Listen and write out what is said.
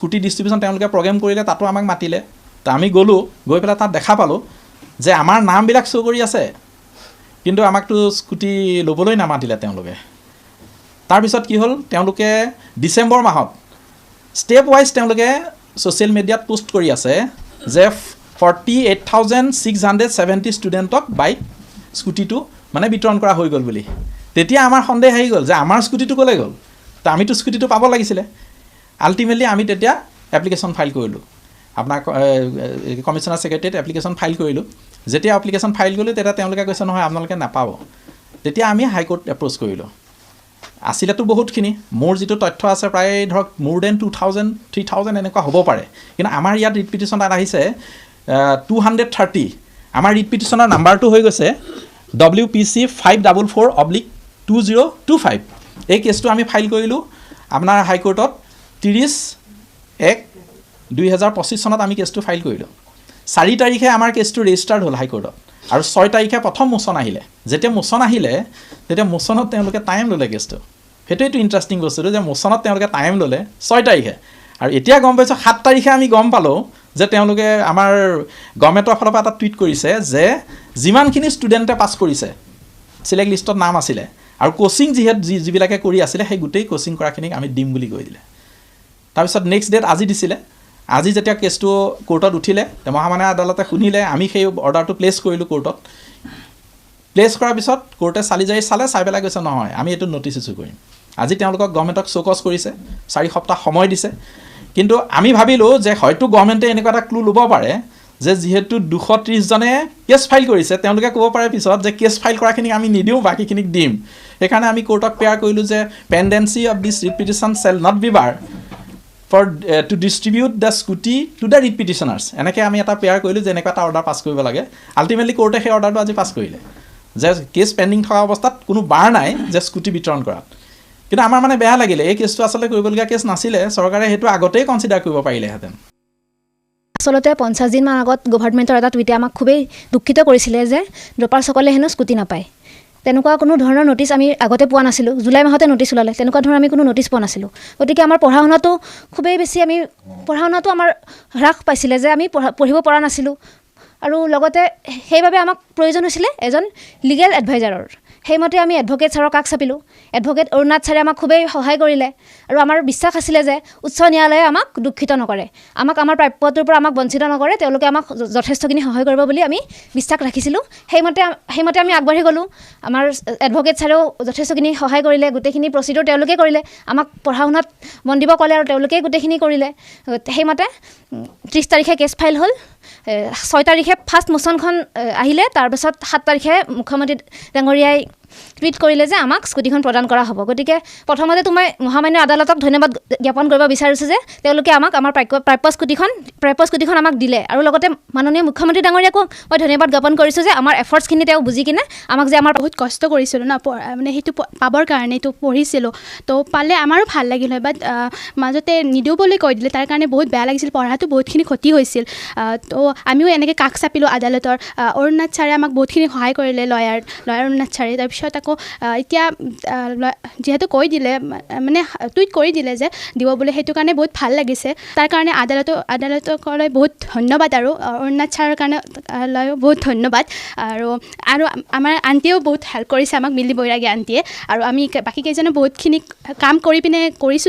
Scooty distribution তেওঁলোকে programme কৰিলে, তাতো আমাক মাতিলে। তো আমি গ'লোঁ, গৈ পেলাই তাত দেখা পালোঁ যে আমাৰ নামবিলাক শ্ব' কৰি আছে, কিন্তু আমাকতো স্কুটি ল'বলৈ নামাতিলে তেওঁলোকে। তাৰপিছত কি হ'ল, তেওঁলোকে ডিচেম্বৰ মাহত ষ্টেপ ৱাইজ তেওঁলোকে ছ'চিয়েল মিডিয়াত পোষ্ট কৰি আছে যে 48,670 ষ্টুডেণ্টক বাইক স্কুটিটো মানে বিতৰণ কৰা হৈ গ'ল বুলি। তেতিয়া আমাৰ সন্দেহ আহি গ'ল যে আমাৰ স্কুটিটো ক'লৈ গ'ল, তো আমিতো স্কুটিটো পাব লাগিছিলে। আল্টিমেটলি আমি তেতিয়া এপ্লিকেশ্যন ফাইল কৰিলোঁ, আপোনাৰ কমিশ্যনাৰ ছেক্ৰেটেৰীত এপ্লিকেশ্যন ফাইল কৰিলোঁ। যেতিয়া এপ্লিকেশ্যন ফাইল কৰিলোঁ তেতিয়া তেওঁলোকে কৈছে নহয় আপোনালোকে নাপাব। তেতিয়া আমি হাইকোৰ্ট এপ্ৰ'চ কৰিলোঁ। আছিলেতো বহুতখিনি, মোৰ যিটো তথ্য আছে প্ৰায় ধৰক মোৰ দেন 2,000 3,000 এনেকুৱা হ'ব পাৰে, কিন্তু আমাৰ ইয়াত ৰিট পিটিশ্যনত আহিছে 230। আমাৰ ৰিট পিটিশ্যনৰ নাম্বাৰটো হৈ গৈছে WPC 544/2025। এই কেছটো আমি ফাইল কৰিলোঁ আপোনাৰ হাইকোৰ্টত 30/1/2025 চনত আমি কেছটো ফাইল কৰিলোঁ। 4 তাৰিখে আমাৰ কেছটো ৰেজিষ্টাৰ্ড হ'ল হাইকোৰ্টত, আৰু 6 তাৰিখে প্ৰথম মোচন আহিলে। যেতিয়া মোচন আহিলে তেতিয়া মোচনত তেওঁলোকে টাইম ল'লে কেছটো। সেইটোৱেইটো ইণ্টাৰেষ্টিং বস্তুটো যে মোচনত তেওঁলোকে টাইম ল'লে 6 তাৰিখে, আৰু এতিয়া গম পাইছোঁ 7 তাৰিখে আমি গম পালোঁ যে তেওঁলোকে আমাৰ গভৰ্ণমেণ্টৰ ফালৰ পৰা এটা টুইট কৰিছে যে যিমানখিনি ষ্টুডেণ্টে পাছ কৰিছে চিলেক্ট লিষ্টত নাম আছিলে, আৰু কোচিং যিবিলাকে কৰি আছিলে সেই গোটেই কোচিং কৰাখিনিক আমি দিম বুলি কৈ দিলে। তাৰপিছত নেক্সট ডেট আজি দিছিলে। আজি যেতিয়া কেছটো কোৰ্টত উঠিলে, মহামান্য আদালতে শুনিলে, আমি সেই অৰ্ডাৰটো প্লেচ কৰিলোঁ কোৰ্টত। প্লেচ কৰাৰ পিছত কোৰ্টে চালি জাৰি চালে, চাই পেলাই কৈছে নহয় আমি এইটো ন'টিচ ইছ্যু কৰিম। আজি তেওঁলোকক গভৰ্ণমেণ্টক চৌকজ কৰিছে, 4 সপ্তাহ সময় দিছে। কিন্তু আমি ভাবিলোঁ যে হয়তো গভৰ্ণমেণ্টে এনেকুৱা এটা ক্লু ল'ব পাৰে যে যিহেতু 230জনে কেছ ফাইল কৰিছে, তেওঁলোকে ক'ব পাৰে পিছত যে কেছ ফাইল কৰাখিনিক আমি নিদিওঁ, বাকীখিনিক দিম। সেইকাৰণে আমি কোৰ্টক প্ৰেয়াৰ কৰিলোঁ যে pendency of this writ petition shall not be bar for to distribute the scooty to the writ পিটিশ্যনাৰ্ছ। এনেকৈ আমি এটা প্ৰেয়াৰ কৰিলোঁ যে এনেকুৱা এটা অৰ্ডাৰ পাছ কৰিব লাগে। আল্টিমেটলি কোৰ্টে সেই অৰ্ডাৰটো আজি পাছ কৰিলে যে কেছ পেণ্ডিং থকা অৱস্থাত কোনো বাৰ নাই যে স্কুটি বিতৰণ কৰাত। কিন্তু আমাৰ মানে বেয়া লাগিলে, এই কেছটো আচলতে কৰিবলগীয়া কেছ নাছিলে, চৰকাৰে সেইটো আগতেই কনচিডাৰ কৰিব পাৰিলেহেঁতেন। আচলতে 50 দিনমান আগত গভৰ্ণমেণ্টৰ এটা টুইটে আমাক খুবেই দুখিত কৰিছিলে যে ড্ৰপাৰসকলে হেনো স্কুটি নাপায়। তেনেকুৱা কোনো ধৰণৰ ন'টিচ আমি আগতে পোৱা নাছিলোঁ। জুলাই মাহতে ন'টিচ ওলালে, তেনেকুৱা ধৰণৰ আমি কোনো ন'টিচ পোৱা নাছিলোঁ। গতিকে আমাৰ পঢ়া শুনাটো খুবেই বেছি পঢ়া শুনাটো আমাৰ হ্ৰাস পাইছিলে যে আমি পঢ়িব পৰা নাছিলোঁ, আৰু লগতে সেইবাবে আমাক প্ৰয়োজন হৈছিলে এজন লিগেল এডভাইজাৰৰ। সেইমতে আমি এডভকেট ছাৰৰ কাষ চাপিলোঁ। এডভকেট অৰুণাথ ছাৰে আমাক খুবেই সহায় কৰিলে, আৰু আমাৰ বিশ্বাস আছিলে যে উচ্চ ন্যায়ালয়ে আমাক দুখিত নকৰে, আমাক আমাৰ প্ৰাপ্যটোৰ পৰা আমাক বঞ্চিত নকৰে, তেওঁলোকে আমাক যথেষ্টখিনি সহায় কৰিব বুলি আমি বিশ্বাস ৰাখিছিলোঁ। সেইমতে আমি আগবাঢ়ি গ'লোঁ। আমাৰ এডভকেট ছাৰেও যথেষ্টখিনি সহায় কৰিলে, গোটেইখিনি প্ৰচিডিউৰ তেওঁলোকে কৰিলে, আমাক পঢ়া শুনাত মন দিব ক'লে, আৰু তেওঁলোকেই গোটেইখিনি কৰিলে। সেইমতে 30 তাৰিখে কেছ ফাইল হ'ল। 6 তাৰিখে ফাৰ্ষ্ট মোচনখন আহিলে। তাৰপিছত 7 তাৰিখে মুখ্যমন্ত্ৰী ডাঙৰীয়াই টুইট কৰিলে যে আমাক স্কুটিখন প্ৰদান কৰা হ'ব। গতিকে প্ৰথমতে মই মহামান্য আদালতক ধন্যবাদ জ্ঞাপন কৰিব বিচাৰিছোঁ যে তেওঁলোকে আমাক আমাৰ প্ৰাপ্য স্কুটিখন আমাক দিলে, আৰু লগতে মাননীয় মুখ্যমন্ত্ৰী ডাঙৰীয়াকো মই ধন্যবাদ জ্ঞাপন কৰিছোঁ যে আমাৰ এফৰ্টছখিনি তেওঁ বুজি কিনে আমাক যে আমাৰ বহুত কষ্ট কৰিছিলোঁ ন, মানে সেইটো পাবৰ কাৰণে এইটো পঢ়িছিলোঁ, তো পালে আমাৰো ভাল লাগিল হয়। বাট মাজতে নিদিওঁ বুলি কৈ দিলে, তাৰ কাৰণে বহুত বেয়া লাগিছিল, পঢ়াটো বহুতখিনি ক্ষতি হৈছিল। তো আমিও এনেকৈ কাষ চাপিলোঁ আদালতৰ। অৰুণাথ ছাৰে আমাক বহুতখিনি সহায় কৰিলে, লয়াৰ অৰুণাথ ছাৰে। তাৰপিছত আকৌ এতিয়া যিহেতু কৈ দিলে, মানে টুইট কৰি দিলে যে দিব বুলি, সেইটো কাৰণে বহুত ভাল লাগিছে। তাৰ কাৰণে আদালতকলৈ বহুত ধন্যবাদ, আৰু অৰুণাথ ছাৰৰ কাৰণে বহুত ধন্যবাদ। আৰু আমাৰ আণ্টিয়েও বহুত হেল্প কৰিছে আমাক, মিলি বৈৰাগী আণ্টিয়ে, আৰু আমি বাকীকেইজনে বহুতখিনি কাম কৰি পিনে কৰিছোঁ।